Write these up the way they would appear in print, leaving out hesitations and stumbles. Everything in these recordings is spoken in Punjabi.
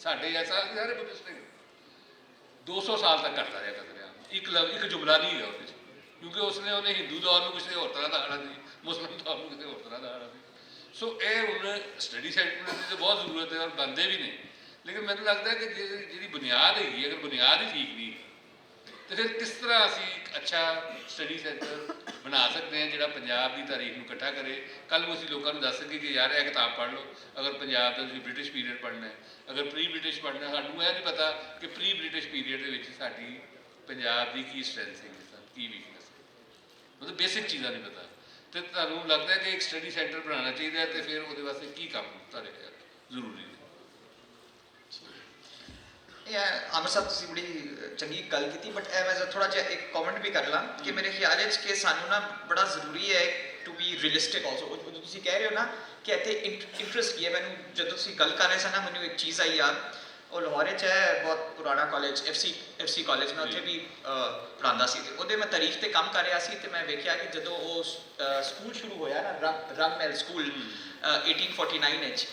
ਸਾਡੇ ਐਸਾ ਸਾਰੇ ਬੁੱਧਿਸਟ ਨੇ 200 ਸਾਲ ਤੱਕ ਕਰਦਾ ਰਿਹਾ ਇੱਕ ਜੁਮਲਾ ਨਹੀਂ ਹੈ ਉਹਦੇ 'ਚ, ਕਿਉਂਕਿ ਉਸਨੇ ਉਹਨੇ ਹਿੰਦੂ ਦੌਰ ਨੂੰ ਕਿਸੇ ਹੋਰ ਤਰ੍ਹਾਂ ਦਾ ਆਣਾ ਸੀ, ਮੁਸਲਿਮ ਦੌਰ ਨੂੰ ਕਿਸੇ ਹੋਰ ਤਰ੍ਹਾਂ ਦਾ ਆਣਾ ਸੀ। ਸੋ ਇਹ ਹੁਣ ਸਟੱਡੀ ਸੈਂਟਰ ਦੀ ਤਾਂ ਬਹੁਤ ਜ਼ਰੂਰਤ ਹੈ ਔਰ ਬਣਦੇ ਵੀ ਨੇ, ਲੇਕਿਨ ਮੈਨੂੰ ਲੱਗਦਾ ਕਿ ਜਿਹੜੀ ਬੁਨਿਆਦ ਹੈਗੀ, ਅਗਰ ਬੁਨਿਆਦ ਹੀ ਠੀਕ ਨਹੀਂ ਤਾਂ ਫਿਰ ਕਿਸ ਤਰ੍ਹਾਂ ਅਸੀਂ ਇੱਕ ਅੱਛਾ ਸਟੱਡੀ ਸੈਂਟਰ ਬਣਾ ਸਕਦੇ ਹਾਂ ਜਿਹੜਾ ਪੰਜਾਬ ਦੀ ਤਾਰੀਖ ਨੂੰ ਇਕੱਠਾ ਕਰੇ। ਕੱਲ੍ਹ ਨੂੰ ਅਸੀਂ ਲੋਕਾਂ ਨੂੰ ਦੱਸ ਸਕੀਏ ਕਿ ਯਾਰ ਇਹ ਕਿਤਾਬ ਪੜ੍ਹ ਲਓ, ਅਗਰ ਪੰਜਾਬ ਦਾ ਤੁਸੀਂ ਬ੍ਰਿਟਿਸ਼ ਪੀਰੀਅਡ ਪੜ੍ਹਨਾ ਹੈ, ਅਗਰ ਪ੍ਰੀ ਬ੍ਰਿਟਿਸ਼ ਪੜ੍ਹਨਾ, ਸਾਨੂੰ ਇਹ ਨਹੀਂ ਪਤਾ ਕਿ ਪ੍ਰੀ ਬ੍ਰਿਟਿਸ਼ ਪੀਰੀਅਡ ਦੇ ਵਿੱਚ ਸਾਡੀ ਪੰਜਾਬ ਦੀ ਕੀ ਸਟਰੈਂਥ ਸੀਗੀ, ਕੀ ਵੀਕਨੈਸ, ਮਤਲਬ ਬੇਸਿਕ ਚੀਜ਼ਾਂ ਨਹੀਂ ਪਤਾ। ਅਤੇ ਤੁਹਾਨੂੰ ਲੱਗਦਾ ਕਿ ਇੱਕ ਸਟੱਡੀ ਸੈਂਟਰ ਬਣਾਉਣਾ ਚਾਹੀਦਾ ਅਤੇ ਫਿਰ ਉਹਦੇ ਵਾਸਤੇ ਕੀ ਕੰਮ ਤੁਹਾਡੇ ਖਿਆਲ ਜ਼ਰੂਰੀ ਨੇ? ਆਮਰ ਸਾਹਿਬ ਤੁਸੀਂ ਬੜੀ ਚੰਗੀ ਗੱਲ ਕੀਤੀ, ਬਟ ਇਹ ਮੈਂ ਥੋੜ੍ਹਾ ਜਿਹਾ ਇੱਕ ਕਮੈਂਟ ਵੀ ਕਰ ਲਾਂ ਕਿ ਮੇਰੇ ਖਿਆਲ ਵਿੱਚ ਕਿ ਸਾਨੂੰ ਨਾ ਬੜਾ ਜ਼ਰੂਰੀ ਹੈ ਟੂ ਬੀ ਰੀਅਲਿਸਟਿਕ ਆਲਸੋ। ਤੁਸੀਂ ਕਹਿ ਰਹੇ ਹੋ ਨਾ ਕਿ ਇੱਥੇ ਇੰਟਰਸਟ ਕੀ ਹੈ, ਮੈਨੂੰ ਜਦੋਂ ਤੁਸੀਂ ਗੱਲ ਕਰ ਰਹੇ ਸੀ ਨਾ ਮੈਨੂੰ ਇੱਕ ਚੀਜ਼ ਆਈ ਯਾਦ, ਉਹ ਲਾਹੌਰ 'ਚ ਹੈ ਬਹੁਤ ਪੁਰਾਣਾ ਕਾਲਜ ਐਫ ਸੀ ਕਾਲਜ, ਮੈਂ ਉੱਥੇ ਵੀ ਪੜ੍ਹਾਉਂਦਾ ਸੀ ਅਤੇ ਉਹਦੇ ਮੈਂ ਤਾਰੀਖ 'ਤੇ ਕੰਮ ਕਰ ਰਿਹਾ ਸੀ ਅਤੇ ਮੈਂ ਵੇਖਿਆ ਕਿ ਜਦੋਂ ਉਹ ਸਕੂਲ ਸ਼ੁਰੂ ਹੋਇਆ ਨਾ ਰੰਗ ਮਹਿਲ ਸਕੂਲ 1849 ਵਿੱਚ,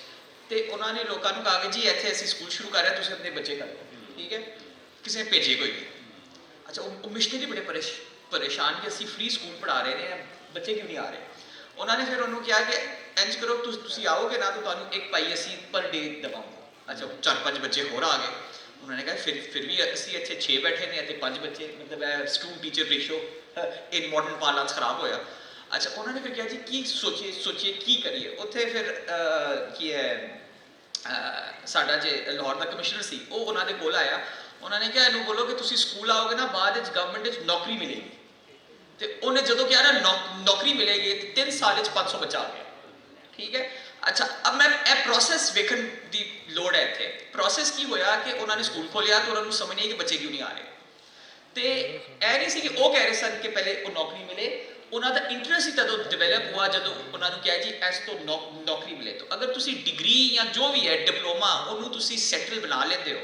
ਅਤੇ ਉਹਨਾਂ ਨੇ ਲੋਕਾਂ ਨੂੰ ਕਹਾ ਕਿ ਜੀ ਇੱਥੇ ਅਸੀਂ ਸਕੂਲ ਸ਼ੁਰੂ ਕਰ ਰਹੇ ਤੁਸੀਂ ਆਪਣੇ ਬੱਚੇ ਕਰ ਲਓ, ਠੀਕ ਹੈ, ਕਿਸੇ ਨੇ ਭੇਜੇ ਕੋਈ ਨਹੀਂ। ਅੱਛਾ, ਉਹ ਮਿਸ਼ਨਰੀ ਬੜੇ ਪਰੇਸ਼ਾਨ ਕਿ ਅਸੀਂ ਫ੍ਰੀ ਸਕੂਲ ਪੜ੍ਹਾ ਰਹੇ ਨੇ, ਬੱਚੇ ਕਿਉਂ ਨਹੀਂ ਆ ਰਹੇ। ਉਹਨਾਂ ਨੇ ਫਿਰ ਉਹਨੂੰ ਕਿਹਾ ਕਿ ਇੰਝ ਕਰੋ ਤੁਸੀਂ ਆਓਗੇ ਨਾ ਤਾਂ ਤੁਹਾਨੂੰ ਇੱਕ ਪਾਈ ਅਸੀਂ ਪਰ ਡੇ ਦੇਵਾਂਗੇ। ਅੱਛਾ, 4-5 ਬੱਚੇ ਹੋਰ ਆ ਗਏ, ਉਹਨਾਂ ਨੇ ਕਿਹਾ ਫਿਰ ਵੀ ਅਸੀਂ ਇੱਥੇ 6 ਬੈਠੇ ਨੇ ਅਤੇ 5 ਬੱਚੇ, ਮਤਲਬ ਇਹ ਸਟੂਡੈਂਟ ਟੀਚਰ ਰੇਸ਼ੋ ਇਨ ਮਾਡਰਨ ਪਾਰਲਾਂਸ ਖਰਾਬ ਹੋਇਆ। ਅੱਛਾ, ਉਹਨਾਂ ਨੇ ਫਿਰ ਕਿਹਾ ਜੀ ਕੀ ਸੋਚੀਏ ਕੀ ਕਰੀਏ। ਉੱਥੇ ਫਿਰ ਕੀ ਹੈ ਸਾਡਾ ਜੇ ਲਾਹੌਰ ਦਾ ਕਮਿਸ਼ਨਰ ਸੀ ਉਹ ਉਹਨਾਂ ਦੇ ਕੋਲ ਆਇਆ, ਉਹਨਾਂ ਨੇ ਕਿਹਾ ਇਹਨੂੰ ਬੋਲੋ ਕਿ ਤੁਸੀਂ ਸਕੂਲ ਆਓਗੇ ਨਾ ਬਾਅਦ ਵਿੱਚ ਗਵਰਨਮੈਂਟ ਵਿੱਚ ਨੌਕਰੀ ਮਿਲੇਗੀ। ਅਤੇ ਉਹਨੇ ਜਦੋਂ ਕਿਹਾ ਨਾ ਨੌਕਰੀ ਮਿਲੇਗੀ ਅਤੇ 3 ਸਾਲ ਵਿੱਚ 500 ਬੱਚਾ ਆ ਗਿਆ, ਠੀਕ ਹੈ। ਅੱਛਾ, ਅਬ ਮੈਂ ਇਹ ਪ੍ਰੋਸੈਸ ਵੇਖਣ ਦੀ ਲੋੜ ਹੈ ਇੱਥੇ। ਪ੍ਰੋਸੈਸ ਕੀ ਹੋਇਆ ਕਿ ਉਹਨਾਂ ਨੇ ਸਕੂਲ ਖੋਲ੍ਹਿਆ ਅਤੇ ਉਹਨਾਂ ਨੂੰ ਸਮਝ ਨਹੀਂ ਆਈ ਕਿ ਬੱਚੇ ਕਿਉਂ ਨਹੀਂ ਆ ਰਹੇ, ਅਤੇ ਇਹ ਨਹੀਂ ਸੀ ਕਿ ਉਹ ਕਹਿ ਰਹੇ ਸਨ ਕਿ ਪਹਿਲੇ ਉਹ ਨੌਕਰੀ ਮਿਲੇ, ਉਹਨਾਂ ਦਾ ਇੰਟਰਸਟ ਹੀ ਤਦੋਂ ਡਿਵੈਲਪ ਹੋਇਆ ਜਦੋਂ ਉਹਨਾਂ ਨੂੰ ਕਿਹਾ ਜੀ ਇਸ ਤੋਂ ਨੌਕਰੀ ਮਿਲੇ। ਤਾਂ ਅਗਰ ਤੁਸੀਂ ਡਿਗਰੀ ਜਾਂ ਜੋ ਵੀ ਹੈ ਡਿਪਲੋਮਾ ਉਹਨੂੰ ਤੁਸੀਂ ਸੈਟਲ ਬਣਾ ਲੈਂਦੇ ਹੋ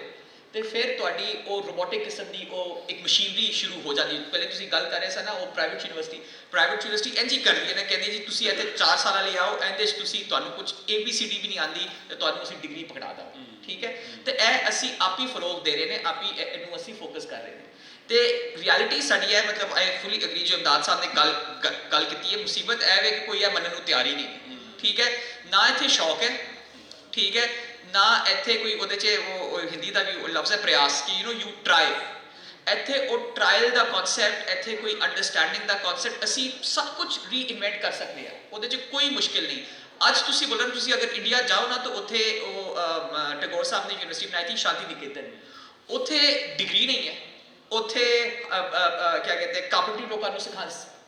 ਅਤੇ ਫਿਰ ਤੁਹਾਡੀ ਉਹ ਰੋਬੋਟਿਕ ਕਿਸਮ ਦੀ ਉਹ ਇੱਕ ਮਸ਼ੀਨਰੀ ਸ਼ੁਰੂ ਹੋ ਜਾਂਦੀ। ਪਹਿਲੇ ਤੁਸੀਂ ਗੱਲ ਕਰ ਰਹੇ ਸਨ ਨਾ ਉਹ ਪ੍ਰਾਈਵੇਟ ਯੂਨੀਵਰਸਿਟੀ ਇੰਝ ਹੀ ਕਰਦੀ ਹੈ ਨਾ, ਕਹਿੰਦੀ ਜੀ ਤੁਸੀਂ ਇੱਥੇ 4 ਸਾਲਾਂ ਲਈ ਆਓ, ਇਹਦੇ 'ਚ ਤੁਸੀਂ ਤੁਹਾਨੂੰ ਕੁਝ ABCD ਵੀ ਨਹੀਂ ਆਉਂਦੀ ਅਤੇ ਤੁਹਾਨੂੰ ਅਸੀਂ ਡਿਗਰੀ ਪਕੜਾ ਦਾਂਗੇ, ਠੀਕ ਹੈ। ਅਤੇ ਇਹ ਅਸੀਂ ਆਪ ਹੀ ਫਰੋਗ ਦੇ ਰਹੇ ਨੇ, ਆਪ ਹੀ ਇਹਨੂੰ ਅਸੀਂ ਫੋਕਸ ਕਰ ਰਹੇ ਨੇ। ਅਤੇ ਰਿਐਲਿਟੀ ਸਾਡੀ ਹੈ, ਮਤਲਬ ਆਈ ਫੁਲੀ ਅਗਰੀ ਜੋ ਇਮਦਾਦ ਸਾਹਿਬ ਨੇ ਗੱਲ ਕੀਤੀ ਹੈ। ਮੁਸੀਬਤ ਇਹ ਵੇ ਕਿ ਕੋਈ ਇਹ ਮੰਨਣ ਨੂੰ ਤਿਆਰ ਹੀ ਨਹੀਂ, ਠੀਕ ਹੈ। ਨਾ ਇੱਥੇ ਸ਼ੌਕ ਹੈ, ਠੀਕ ਹੈ, ਨਾ ਇੱਥੇ ਕੋਈ ਉਹਦੇ 'ਚ ਉਹ ਹਿੰਦੀ ਦਾ ਵੀ ਲਫ਼ਜ਼ ਹੈ ਪ੍ਰਯਾਸ ਕਿ ਯੂ ਟਰਾਈ। ਇੱਥੇ ਉਹ ਟਰਾਇਲ ਦਾ ਕਨਸੈਪਟ, ਇੱਥੇ ਕੋਈ ਅੰਡਰਸਟੈਂਡਿੰਗ ਦਾ ਕਨਸੈਪਟ, ਅਸੀਂ ਸਭ ਕੁਝ ਰੀਇਨਵੈਂਟ ਕਰ ਸਕਦੇ ਹਾਂ, ਉਹਦੇ 'ਚ ਕੋਈ ਮੁਸ਼ਕਿਲ ਨਹੀਂ। ਅੱਜ ਤੁਸੀਂ ਬੋਲੋ ਤੁਸੀਂ ਅਗਰ ਇੰਡੀਆ ਜਾਓ ਨਾ ਤਾਂ ਉੱਥੇ ਉਹ ਟੈਗੋਰ ਸਾਹਿਬ ਨੇ ਯੂਨੀਵਰਸਿਟੀ ਬਣਾਈ ਸੀ ਸ਼ਾਂਤੀ ਨਿਕੇਤਨ, ਉੱਥੇ ਡਿਗਰੀ ਨਹੀਂ ਹੈ, ਉੱਥੇ ਕਿਆ ਕਹਿੰਦੇ ਕੰਪਿਊਟਰ ਲੋਕਾਂ ਨੂੰ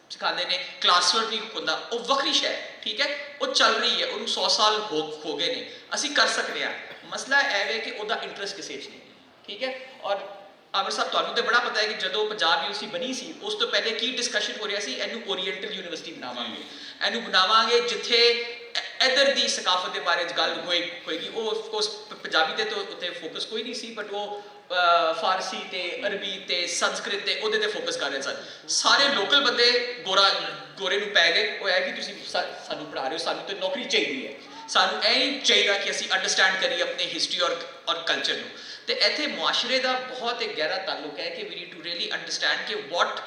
ਸਿਖਾਉਂਦੇ ਨੇ, ਕਲਾਸ ਵਰਕ ਨਹੀਂ ਹੁੰਦਾ, ਉਹ ਵੱਖਰੀ ਸ਼ੈ, ਠੀਕ ਹੈ, ਉਹ ਚੱਲ ਰਹੀ ਹੈ, ਉਹਨੂੰ 100 ਸਾਲ ਹੋ ਗਏ ਨੇ, ਅਸੀਂ ਕਰ ਸਕਦੇ ਹਾਂ। ਮਸਲਾ ਇਹ ਹੈ ਕਿ ਉਹਦਾ ਇੰਟਰਸਟ ਕਿਸੇ 'ਚ ਨਹੀਂ, ਠੀਕ ਹੈ। ਔਰ ਆਮਰ ਸਾਹਿਬ ਤੁਹਾਨੂੰ ਤਾਂ ਬੜਾ ਪਤਾ ਹੈ ਕਿ ਜਦੋਂ ਪੰਜਾਬ ਯੂਨੀਵਰਸਿਟੀ ਬਣੀ ਸੀ ਉਸ ਤੋਂ ਪਹਿਲੇ ਕੀ ਡਿਸਕਸ਼ਨ ਹੋ ਰਿਹਾ ਸੀ, ਇਹਨੂੰ ਓਰੀਐਂਟਲ ਯੂਨੀਵਰਸਿਟੀ ਬਣਾਵਾਂਗੇ, ਇਹਨੂੰ ਬਣਾਵਾਂਗੇ ਜਿੱਥੇ ਇੱਧਰ ਦੀ ਸਕਾਫਤ ਦੇ ਬਾਰੇ ਗੱਲ ਹੋਏਗੀ। ਉਹ ਆਫਕੋਰਸ ਪੰਜਾਬੀ 'ਤੇ ਤਾਂ ਉੱਤੇ ਫੋਕਸ ਕੋਈ ਨਹੀਂ ਸੀ, ਬਟ ਉਹ ਫਾਰਸੀ ਅਤੇ ਅਰਬੀ ਅਤੇ ਸੰਸਕ੍ਰਿਤ ਅਤੇ ਉਹਦੇ 'ਤੇ ਫੋਕਸ ਕਰ ਰਹੇ ਸਨ। ਸਾਰੇ ਲੋਕਲ ਬੰਦੇ ਗੋਰੇ ਨੂੰ ਪੈ ਗਏ, ਉਹ ਹੈ ਕਿ ਤੁਸੀਂ ਸਾਨੂੰ ਪੜ੍ਹਾ ਰਹੇ ਹੋ, ਸਾਨੂੰ ਤਾਂ ਨੌਕਰੀ ਚਾਹੀਦੀ ਹੈ, ਸਾਨੂੰ ਇਹ ਨਹੀਂ ਚਾਹੀਦਾ ਕਿ ਅਸੀਂ ਅੰਡਰਸਟੈਂਡ ਕਰੀਏ ਆਪਣੀ ਹਿਸਟਰੀ ਔਰ ਕਲਚਰ ਨੂੰ। ਅਤੇ ਇੱਥੇ ਮੁਆਸ਼ਰੇ ਦਾ ਬਹੁਤ ਇੱਕ ਗਹਿਰਾ ਤਾਲੁਕ ਹੈ ਕਿ we need to really understand ਕਿ ਵਾਟ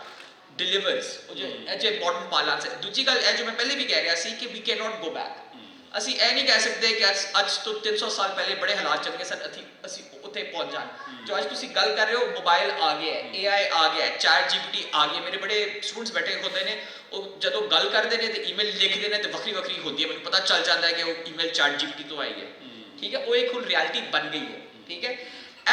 ਡਿਲੀਵਰਸ, ਉਹ ਜੇ ਮਾਡਰਨ ਪਾਰਲਾਂਸ ਹੈ। ਦੂਜੀ ਗੱਲ ਇਹ ਜੋ ਮੈਂ ਪਹਿਲੇ ਵੀ ਕਹਿ ਰਿਹਾ ਸੀ ਕਿ ਵੀ ਕੈਨ ਨਾਟ ਗੋ ਬੈਕ। ਅਸੀਂ ਇਹ ਨਹੀਂ ਕਹਿ ਸਕਦੇ ਕਿ ਅੱਜ ਤੋਂ 300 ਸਾਲ ਪਹਿਲੇ ਬੜੇ ਹਾਲਾਤ ਚੱਲ ਗਏ ਸਨ, ਅਸੀਂ ਉੱਥੇ ਪਹੁੰਚ ਜਾਣ। ਜੋ ਅੱਜ ਤੁਸੀਂ ਗੱਲ ਕਰ ਰਹੇ ਹੋ, ਮੋਬਾਈਲ ਆ ਗਿਆ, AI ਆ ਗਿਆ, ਚੈਟ GPT ਆ ਗਈ। ਮੇਰੇ ਬੜੇ ਸਟੂਡੈਂਟਸ ਬੈਠੇ ਹੁੰਦੇ ਨੇ, ਉਹ ਜਦੋਂ ਗੱਲ ਕਰਦੇ ਨੇ ਅਤੇ ਈਮੇਲ ਲਿਖਦੇ ਨੇ ਅਤੇ ਵੱਖਰੀ ਹੁੰਦੀ ਹੈ, ਮੈਨੂੰ ਪਤਾ ਚੱਲ ਜਾਂਦਾ ਹੈ ਕਿ ਉਹ ਈਮੇਲ ਚੈਟ GPT ਤੋਂ ਆਈ ਹੈ, ਠੀਕ ਹੈ। ਉਹ ਇੱਕ ਹੁਣ ਰਿਐਲਿਟੀ ਬਣ ਗਈ ਹੈ, ਠੀਕ ਹੈ।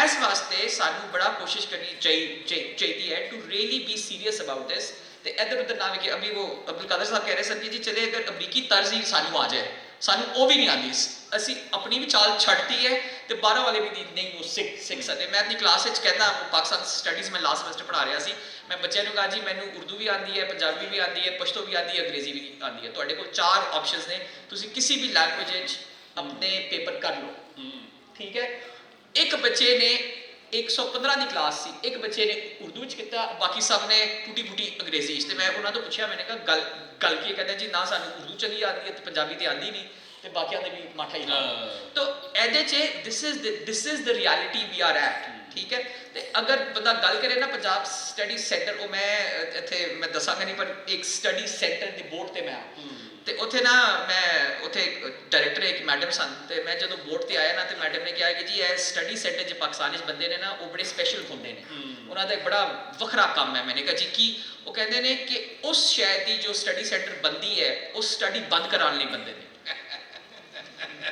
ਇਸ ਵਾਸਤੇ ਸਾਨੂੰ ਬੜਾ ਕੋਸ਼ਿਸ਼ ਕਰਨੀ ਚਾਹੀਦੀ ਹੈ to really be serious about this. ਅਤੇ ਇੱਧਰ ਉੱਧਰ ਨਾ ਕਿ ਅਭੀ ਉਹ ਅਬਦੁਲ ਕਾਦਰ ਸਾਹਿਬ ਕਹਿ ਰਹੇ ਸਨ ਕਿ ਜੀ ਚਲੇ ਅਗਰ ਅਮਰੀਕੀ ਤਰਜ਼ ਹੀ ਸਾਨੂੰ ਆ ਜਾਏ, ਸਾਨੂੰ ਉਹ ਵੀ ਨਹੀਂ ਆਉਂਦੀ, ਅਸੀਂ ਆਪਣੀ ਵੀ ਚਾਲ ਛੱਡਤੀ ਹੈ ਅਤੇ ਬਾਹਰਾਂ ਵਾਲੇ ਵੀ ਨਹੀਂ ਉਹ ਸਿੱਖ ਸਕਦੇ। ਮੈਂ ਆਪਣੀ ਕਲਾਸ ਵਿੱਚ ਕਹਿੰਦਾ, ਪਾਕਿਸਤਾਨ ਸਟੱਡੀਜ਼ ਮੈਂ ਲਾਸਟ ਸਮੈਸਟਰ ਪੜ੍ਹਾ ਰਿਹਾ ਸੀ, ਮੈਂ ਬੱਚਿਆਂ ਨੂੰ ਕਹਾ ਜੀ ਮੈਨੂੰ ਉਰਦੂ ਵੀ ਆਉਂਦੀ ਹੈ, ਪੰਜਾਬੀ ਵੀ ਆਉਂਦੀ ਹੈ, ਪਸ਼ਤੋ ਵੀ ਆਉਂਦੀ ਹੈ, ਅੰਗਰੇਜ਼ੀ ਵੀ ਆਉਂਦੀ ਹੈ, ਤੁਹਾਡੇ ਕੋਲ 4 ਆਪਸ਼ਨਸ ਨੇ, ਤੁਸੀਂ ਕਿਸੇ ਵੀ ਲੈਂਗੁਏਜ ਵਿੱਚ ਆਪਣੇ ਪੇਪਰ ਕਰ ਲਓ, ਠੀਕ ਹੈ। ਇੱਕ ਬੱਚੇ ਨੇ 115 ਦੀ ਕਲਾਸ ਸੀ, ਇੱਕ ਬੱਚੇ ਨੇ ਉਰਦੂ ਵਿੱਚ ਕੀਤਾ, ਬਾਕੀ ਸਭ ਨੇ ਟੂਟੀ ਫੂਟੀ ਅੰਗਰੇਜ਼ੀ ਵਿੱਚ। ਅਤੇ ਮੈਂ ਉਹਨਾਂ ਤੋਂ ਪੁੱਛਿਆ, ਮੈंने ਕਹਾ ਗੱਲ ਕੀ? ਕਹਿੰਦੇ ਜੀ ਨਾ ਸਾਨੂੰ ਉਰਦੂ ਚੰਗੀ ਆਉਂਦੀ ਹੈ ਅਤੇ ਪੰਜਾਬੀ ਤਾਂ ਆਉਂਦੀ ਨਹੀਂ, ਅਤੇ ਬਾਕੀਆਂ ਦੇ ਵੀ ਮਾਠਾ ਹੀ ਨਾ। ਤਾਂ ਇਹਦੇ 'ਚ this is the reality we are at, ਠੀਕ ਹੈ। ਤੇ ਅਗਰ ਬੰਦਾ ਗੱਲ ਕਰੇ ਨਾ ਪੰਜਾਬ ਸਟੱਡੀ ਸੈਂਟਰ, ਉਹ ਮੈਂ ਇੱਥੇ ਮੈਂ ਦੱਸਾਂਗਾ ਨਹੀਂ, ਪਰ ਇੱਕ ਸਟੱਡੀ ਸੈਂਟਰ ਦੀ ਬੋਰਡ ਤੇ ਮੈਂ ਤੇ ਉੱਥੇ ਨਾ ਮੈਂ ਉੱਥੇ ਡਾਇਰੈਕਟਰ ਇੱਕ ਮੈਡਮ ਸਨ, ਤੇ ਮੈਂ ਜਦੋਂ ਬੋਰਡ ਤੇ ਆਇਆ ਨਾ ਤੇ ਮੈਡਮ ਨੇ ਕਿਹਾ ਕਿ ਜੀ ਇਹ ਸਟੱਡੀ ਸੈਂਟਰ 'ਚ ਪਾਕਿਸਤਾਨ 'ਚ ਬੰਦੇ ਨੇ ਨਾ ਉਹ ਬੜੇ ਸਪੈਸ਼ਲ ਹੁੰਦੇ ਨੇ, ਉਹਨਾਂ ਦਾ ਇੱਕ ਬੜਾ ਵੱਖਰਾ ਕੰਮ ਹੈ। ਮੈਨੇ ਕਿਹਾ ਜੀ ਕੀ? ਉਹ ਕਹਿੰਦੇ ਨੇ ਕਿ ਉਸ ਸ਼ਹਿਰ ਦੀ ਜੋ ਸਟੱਡੀ ਸੈਂਟਰ ਬੰਦੀ ਹੈ ਉਹ ਸਟੱਡੀ ਬੰਦ ਕਰਾਉਣ ਲਈ ਬੰਦੇ ਨੇ,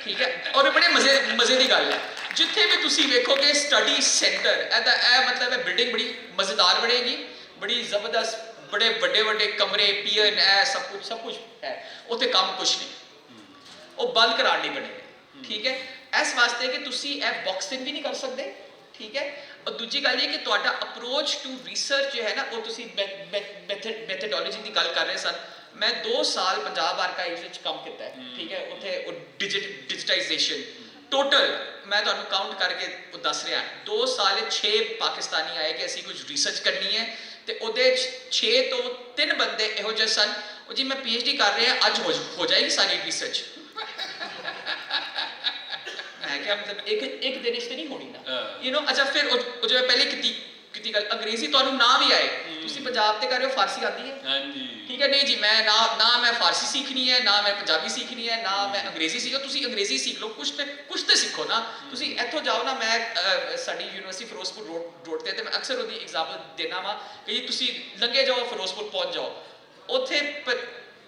ਠੀਕ ਹੈ। ਔਰ ਬੜੇ ਮਜ਼ੇ ਦੀ ਗੱਲ ਹੈ, ਜਿੱਥੇ ਵੀ ਤੁਸੀਂ ਵੇਖੋਗੇ ਸਟੱਡੀ ਸੈਂਟਰ, ਇਹਦਾ ਇਹ ਮਤਲਬ ਹੈ ਬਿਲਡਿੰਗ ਬੜੀ ਮਜ਼ੇਦਾਰ ਬਣੇਗੀ, ਬੜੀ ਜ਼ਬਰਦਸਤ, ਬੜੇ ਵੱਡੇ ਕਮਰੇ, ਪੀਅਨ, ਇਹ ਸਭ ਕੁਝ ਹੈ, ਉੱਥੇ ਕੰਮ ਕੁਛ ਨਹੀਂ, ਉਹ ਬੰਦ ਕਰਾਉਣ ਲਈ ਬਣੇ, ਠੀਕ ਹੈ। ਇਸ ਵਾਸਤੇ ਕਿ ਤੁਸੀਂ ਇਹ ਬਾਕਸਿੰਗ ਵੀ ਨਹੀਂ ਕਰ ਸਕਦੇ, ਠੀਕ ਹੈ। ਔਰ ਦੂਜੀ ਗੱਲ ਇਹ ਕਿ ਤੁਹਾਡਾ ਅਪਰੋਚ ਟੂ ਰਿਸਰਚ ਜੋ ਹੈ ਨਾ, ਉਹ ਤੁਸੀਂ ਮੈਥਡੋਲੋਜੀ ਦੀ ਗੱਲ ਕਰ ਰਹੇ ਸਨ। ਮੈਂ 2 ਸਾਲ ਪੰਜਾਬ ਆਰਕਾਈਵ ਵਿੱਚ ਕੰਮ ਕੀਤਾ ਹੈ, ਠੀਕ ਹੈ। ਉੱਥੇ ਉਹ ਡਿਜੀਟਾਈਜੇਸ਼ਨ ਟੋਟਲ ਮੈਂ ਤੁਹਾਨੂੰ ਕਾਊਂਟ ਕਰਕੇ ਉਹ ਦੱਸ ਰਿਹਾ, 2 ਸਾਲ 6 ਪਾਕਿਸਤਾਨੀ ਆਏ ਕਿ ਅਸੀਂ ਕੁਝ ਰਿਸਰਚ ਕਰਨੀ ਹੈ, ਤੇ ਉਹਦੇ 6 ਤੋਂ 3 ਬੰਦੇ ਇਹੋ ਜਿਹੇ ਸਨ, ਉਹ ਜੀ ਮੈਂ PhD ਕਰ ਰਿਹਾ, ਅੱਜ ਹੋ ਜਾਏਗੀ ਸਾਰੀ ਰਿਸਰਚ। ਮੈਂ ਕਿਹਾ ਮਤਲਬ ਇੱਕ ਦਿਨ ਇਸ ਤੇ ਨਹੀਂ ਹੋਣੀ ਨਾ, ਯੂ نو। ਅੱਛਾ, ਫਿਰ ਉਹ ਜੋ ਪਹਿਲੇ ਕੀਤੀ ਗੱਲ, ਅੰਗਰੇਜ਼ੀ ਤੁਹਾਨੂੰ ਨਾ ਵੀ ਆਏ, ਤੁਸੀਂ ਪੰਜਾਬ ਤੇ ਕਰ ਰਹੇ ਹੋ, ਫਾਰਸੀ ਆਉਂਦੀ ਹੈ, ਹਾਂਜੀ, ਠੀਕ ਹੈ। ਨਹੀਂ ਜੀ, ਮੈਂ ਨਾ ਮੈਂ ਫਾਰਸੀ ਸਿੱਖਣੀ ਹੈ, ਨਾ ਮੈਂ ਪੰਜਾਬੀ ਸਿੱਖਣੀ ਹੈ, ਨਾ ਮੈਂ ਅੰਗਰੇਜ਼ੀ ਸਿੱਖੋ। ਤੁਸੀਂ ਅੰਗਰੇਜ਼ੀ ਸਿੱਖ ਲਓ, ਕੁਛ ਤੇ ਸਿੱਖੋ ਨਾ। ਤੁਸੀਂ ਇੱਥੋਂ ਜਾਓ ਨਾ, ਮੈਂ ਸਾਡੀ ਯੂਨੀਵਰਸਿਟੀ ਫਿਰੋਜ਼ਪੁਰ ਰੋਡ ਤੇ ਮੈਂ ਅਕਸਰ ਉਹਦੀ ਐਗਜ਼ਾਮਪਲ ਦੇਣਾ ਵਾ ਕਿ ਜੀ ਤੁਸੀਂ ਲੰਘੇ ਜਾਓ, ਫਿਰੋਜ਼ਪੁਰ ਪਹੁੰਚ ਜਾਓ, ਉੱਥੇ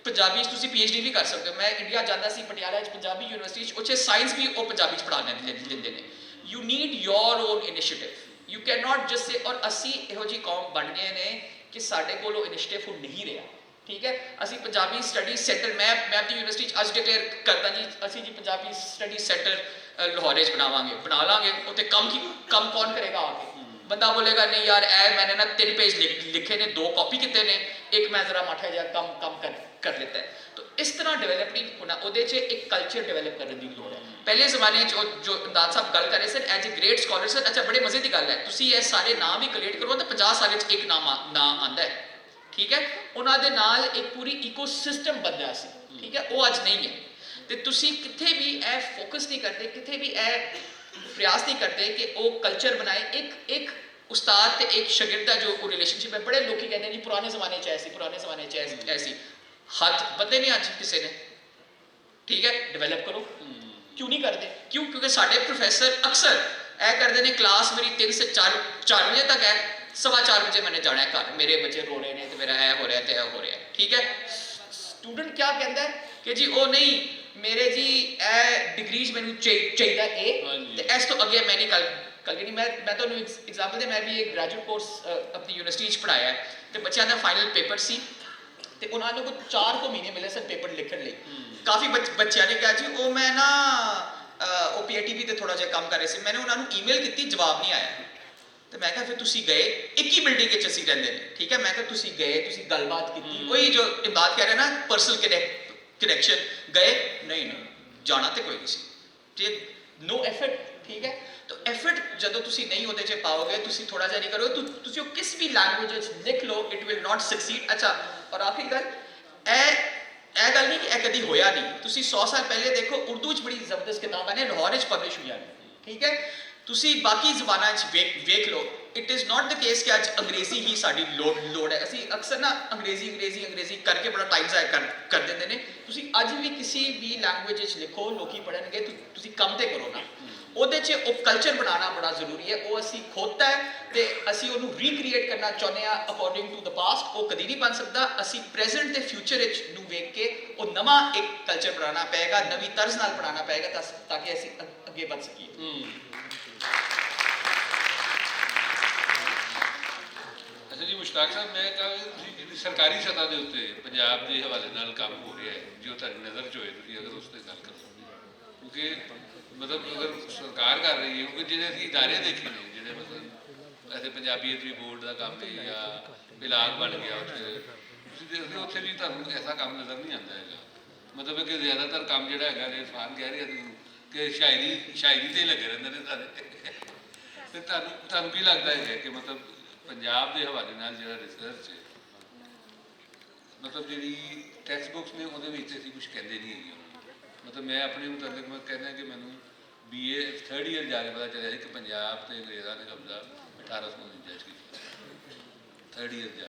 ਪੰਜਾਬੀ 'ਚ ਤੁਸੀਂ PhD ਵੀ ਕਰ ਸਕਦੇ ਹੋ। ਮੈਂ ਇੰਡੀਆ ਜਾਂਦਾ ਸੀ, ਪਟਿਆਲਾ 'ਚ ਪੰਜਾਬੀ ਯੂਨੀਵਰਸਿਟੀ 'ਚ, ਉੱਥੇ ਸਾਇੰਸ ਵੀ ਉਹ ਪੰਜਾਬੀ 'ਚ ਪੜ੍ਹਾਉਣ ਲੈਂਦੇ ਨੇ। You need your own initiative, you can not just ਸੇ। ਔਰ ਅਸੀਂ ਇਹੋ ਜਿਹੀ ਕੌਮ ਬਣ ਗਏ ਨੇ ਕਿ ਸਾਡੇ ਕੋਲ ਉਹ ਇਨੀਸ਼ੀਏਟਿਵ ਹੁਣ ਨਹੀਂ ਰਿਹਾ, ਠੀਕ ਹੈ। ਅਸੀਂ ਪੰਜਾਬੀ ਸਟੱਡੀ ਸੈਂਟਰ, ਮੈਂ ਆਪਣੀ ਯੂਨੀਵਰਸਿਟੀ 'ਚ ਅੱਜ ਡਿਕਲੇਅਰ ਕਰਦਾ ਜੀ, ਅਸੀਂ ਜੀ ਪੰਜਾਬੀ ਸਟੱਡੀ ਸੈਂਟਰ ਲਾਹੌਰ 'ਚ ਬਣਾ ਲਾਂਗੇ। ਉੱਥੇ ਕੰਮ ਕੌਣ ਕਰੇਗਾ ਆ ਕੇ? ਬੰਦਾ ਬੋਲੇਗਾ ਨਹੀਂ ਯਾਰ, ਇਹ ਮੈंने ਨਾ 3 ਪੇਜ ਲਿਖੇ ਨੇ, 2 ਕਾਪੀ ਕੀਤੇ ਨੇ, ਇੱਕ ਮੈਂ ਜ਼ਰਾ ਮਾਠਾ ਜਿਹਾ ਕੰਮ ਕਰ ਲਿੱਤਾ ਹੈ। ਤਾਂ ਇਸ ਤਰ੍ਹਾਂ ਡਿਵੈਲਪ ਨਹੀਂ ਹੋਣਾ, ਉਹਦੇ 'ਚ ਇੱਕ ਕਲਚਰ ਡਿਵੈਲਪ ਕਰਨ ਦੀ ਲੋੜ ਹੈ। ਪਹਿਲੇ ਜ਼ਮਾਨੇ 'ਚ ਜੋ ਇਮਦਾਦ ਸਾਹਿਬ ਗੱਲ ਕਰ ਰਹੇ ਸਨ, ਐਜ ਏ ਗ੍ਰੇਟ ਸਕਾਲਰ ਸਨ। ਅੱਛਾ, ਬੜੇ ਮਜ਼ੇ ਦੀ ਗੱਲ ਹੈ, ਤੁਸੀਂ ਇਹ ਸਾਰੇ ਨਾਮ ਵੀ ਕਲੇਟ ਕਰੋ ਤਾਂ 50 ਸਾਲ 'ਚ ਇੱਕ ਨਾਮ ਆਉਂਦਾ ਹੈ, ਠੀਕ ਹੈ। ਉਹਨਾਂ ਦੇ ਨਾਲ ਇੱਕ ਪੂਰੀ ਇਕੋਸਿਸਟਮ ਬਣਦਾ ਸੀ, ਠੀਕ ਹੈ। ਉਹ ਅੱਜ ਨਹੀਂ ਹੈ, ਤੇ ਤੁਸੀਂ ਕਿੱਥੇ ਵੀ ਇਹ ਫੋਕਸ ਨਹੀਂ ਕਰਦੇ, ਕਿੱਥੇ ਵੀ ਇਹ ਪ੍ਰयास नहीं करते कि वो कल्चर बनाए। एक उस्ताद ते एक शागिर्द का जो रिलेशनशिप है, बड़े लोग कहते हैं जी पुराने ज़माने च ऐसी हद बंदे नहीं अज किसी ने, ठीक है, डिवेलप करो। क्यों नहीं करते? क्योंकि साढ़े प्रोफैसर अक्सर ऐ करते हैं, क्लास मेरी 3 से 4 बजे तक है, 4:15 बजे मैंने जाना है घर, मेरे बच्चे रो रहे हैं तो मेरा ऐ हो रहा है तो ऐ हो रहा है, ठीक है। स्टूडेंट क्या कहता है कि जी वो नहीं, मेरे जी ए डिग्री मैनू चाहिए ए, इस तो अगे मैं नहीं कल नहीं। मैं तो एग्जाम्पल दे, मैं भी एक ग्रेजुएट कोर्स अपनी यूनिवर्सिटी पढ़ाया है, तो बच्चों का फाइनल पेपर सी, तो उन्होंने को 4 महीने मिले सर पेपर लिखने लिए। काफ़ी बच्चों ने कहा जी वो मैं ना वो PITB ते थोड़ा जिहा काम कर रहे थे, मैंने उन्होंने ईमेल की, जवाब नहीं आया। तो मैं कहा फिर तुसी गए, एक ही बिल्डिंग के असीं रहिंदे ने, ठीक है। मैं कहा तुसी गए, तुसी गलबात की, वही जो इमदाद कह रहे ना, पर्सनल कनैक्शन, गए नहीं जाना तो कोई नहीं सी, नो एफर्ट, ठीक है। तो एफर्ट जदों तुसी नहीं उहदे च पाओगे, तुसी थोड़ा जिहा नहीं करो, तुसी वो किस भी लैंग्वेज लिख लो, इट विल नॉट सक्सीड। अच्छा, और आखिरी गल ਇਹ ਗੱਲ नहीं कि ਇਹ कभी होया नहीं, तुसी 100 साल पहले देखो उर्दू च बड़ी जबरदस्त किताबां ने लाहौर च पब्लिश हुई ने, ठीक है। तुसी बाकी ज़बानां च वेख लो, it is not the case कि अज अंग्रेजी ही साडी लोड़ है। असी अक्सर ना अंग्रेजी करके बड़ा टाइम ज़ाया कर देंदे ने। तुसी अज भी किसी भी लैंग्वेज च लिखो, लोग पढ़नगे, तुसी कम ते करो ना, ਉਹਦੇ 'ਚ ਉਹ ਕਲਚਰ ਬਣਾਉਣਾ ਬੜਾ ਜ਼ਰੂਰੀ ਹੈ। ਉਹ ਅਸੀਂ ਖੋਤਾ ਹੈ ਤੇ ਅਸੀਂ ਉਹਨੂੰ ਰੀਕ੍ਰੀਏਟ ਕਰਨਾ ਚਾਹੁੰਦੇ ਆ ਅਕੋਰਡਿੰਗ ਟੂ ਦ ਪਾਸਟ, ਉਹ ਕਦੀ ਨਹੀਂ ਬਣ ਸਕਦਾ। ਅਸੀਂ ਪ੍ਰੈਜ਼ੈਂਟ ਤੇ ਫਿਊਚਰ ਵਿੱਚ ਨੂੰ ਵੇਖ ਕੇ ਉਹ ਨਵਾਂ ਇੱਕ ਕਲਚਰ ਬਣਾਉਣਾ ਪਏਗਾ, ਨਵੀਂ ਤਰਜ਼ ਨਾਲ ਬਣਾਉਣਾ ਪਏਗਾ ਤਾਂ ਕਿ ਅਸੀਂ ਅੱਗੇ ਵੱਧ ਸਕੀਏ। ਅੱਛਾ ਜੀ ਮੁਸ਼ਤਾਕ ਸਾਹਿਬ, ਮੈਂ ਕਹਾਂ ਜਿਹੜੀ ਸਰਕਾਰੀ ਸਤ੍ਹਾ ਦੇ ਉੱਤੇ ਪੰਜਾਬ ਦੇ ਹਵਾਲੇ ਨਾਲ ਕੰਮ ਹੋ ਰਿਹਾ ਹੈ, ਜੋ ਤੁਹਾਡੀ ਨਜ਼ਰ 'ਚ ਹੋਏ, ਤੁਸੀਂ ਅਗਰ ਉਸ 'ਤੇ ਗੱਲ ਕਰ ਸਕਦੇ ਹੋ, ਕਿਉਂਕਿ मतलब अगर सरकार कर रही है, क्योंकि जिन्हें असीं इदारे देखे ने, जिन्हें मतलब ऐसे पंजाबीयत भी बोर्ड का काम है या इलाक बन गया, उत्थे देखते उत्थे भी तुहानूं ऐसा काम नज़र नहीं आता है। मतलब कि ज़्यादातर काम जिहड़ा हैगा ने, इरफान कह रहे कि शायरी ते लगे रहंदे ने सारे। ते तुहानूं की लगता है कि मतलब पंजाब के हवाले नाल जिहड़ा रिसर्च है, मतलब जिहड़ी टैक्सट बुक्स ने उहदे विच असीं कुछ कहंदे नहीं हैगे। मतलब मैं अपने मुताबिक मैं कहना कि मैनूं BA 3rd ਈਅਰ ਜਾ ਕੇ ਪਤਾ ਚੱਲਿਆ ਸੀ ਕਿ ਪੰਜਾਬ ਤੇ ਅੰਗਰੇਜ਼ਾਂ ਨੇ ਕਬਜ਼ਾ 1849 ਚ ਕੀਤਾ 3rd ਈਅਰ ਜਾ